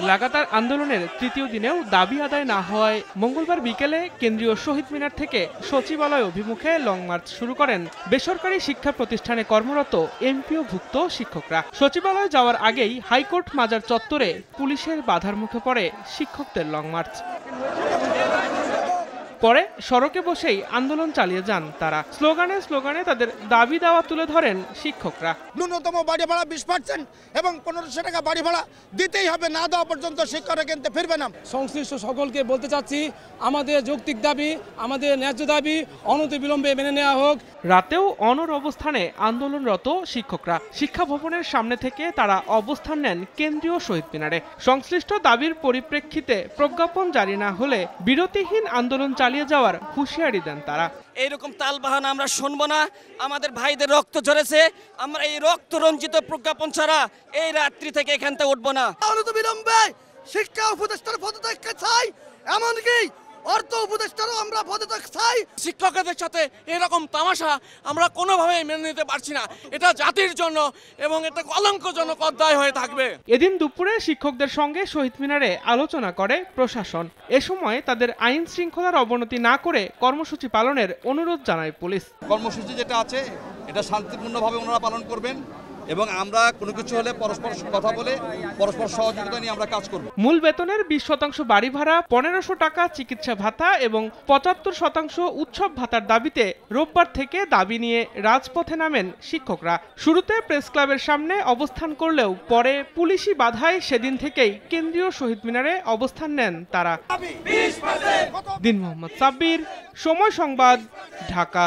লাগাতার আন্দোলনের তৃতীয় দিনেও দাবি আদায় না হওয়ায় মঙ্গলবার বিকেলে কেন্দ্রীয় শহীদ মিনার থেকে সচিবালয় অভিমুখে লং মার্চ শুরু করেন বেসরকারি শিক্ষা প্রতিষ্ঠানে কর্মরত এমপিওভুক্ত শিক্ষকরা। সচিবালয় যাওয়ার আগেই হাইকোর্ট মাজার চত্বরে পুলিশের বাধার মুখে পড়ে শিক্ষকদের লং মার্চ। পরে সড়কে বসেই আন্দোলন চালিয়ে যান তারা। স্লোগানে স্লোগানে তাদের দাবি দাওয়া তুলে ধরেন শিক্ষকরা। ন্যূনতম বাড়ি ভাড়া 20% এবং 1500 টাকা বাড়ি ভাড়া দিতেই হবে, না দেওয়া পর্যন্ত শিক্ষকরা কিনতে ফিরবে না। সংশ্লিষ্ট সকলকে বলতে চাচ্ছি, আমাদের যৌক্তিক দাবি, আমাদের ন্যায্য দাবি অনতিবিলম্বে মেনে নেওয়া হোক। রাতেও অনড় অবস্থানে আন্দোলনরত শিক্ষকরা। শিক্ষা ভবনের সামনে থেকে তারা অবস্থান নেন কেন্দ্রীয় শহীদ মিনারে। সংশ্লিষ্ট দাবির পরিপ্রেক্ষিতে প্রজ্ঞাপন জারি না হলে বিরতিহীন আন্দোলন চালিয়ে যাওয়ার হুঁশিয়ারি দেন তারা। এইরকম তালবাহানা আমরা শুনবো না। আমাদের ভাইদের রক্ত ঝরেছে, আমরা এই রক্ত রঞ্জিত প্রজ্ঞাপন ছাড়া এই রাত্রি থেকে এখান থেকে উঠবো না। অনতিবিলম্বে শিক্ষা উপদেষ্টার পদত্যাগ চাই, এমনকি অর্থ উপদেষ্টারও আমরা পদত্যাগ চাই। শিক্ষকদের সাথে এরকম তামাশা আমরা কোনোভাবেই মেনে নিতে পারছি না। এটা জাতির জন্য এবং এটা কলঙ্কজনক অধ্যায় হয়ে থাকবে। এদিন দুপুরে শিক্ষকদের সঙ্গে শহীদ মিনারে আলোচনা করে প্রশাসন। এ সময় তাদের আইন শৃঙ্খলার অবনতি না করে কর্মসূচি পালনের অনুরোধ জানায় পুলিশ। কর্মসূচি যেটা আছে এটা শান্তিপূর্ণভাবে ওনারা পালন করবেন এবং আমরা কোনো কিছু হলে পরস্পর কথা বলে পরস্পর সহযোগিতা নিয়ে আমরা কাজ করব। মূল বেতনের 20% বাড়ি ভাড়া, 1500 টাকা চিকিৎসা ভাতা এবং 75% উৎসব ভাতার দাবিতে রোববার থেকে দাবি নিয়ে রাজপথে নামেন শিক্ষকরা। শুরুতে প্রেস ক্লাবের সামনে অবস্থান করলেও পরে পুলিশি বাধায় সেদিন থেকেই কেন্দ্রীয় শহীদ মিনারে অবস্থান নেন তারা। দিন মোহাম্মদ সাব্বির, সময় সংবাদ, ঢাকা।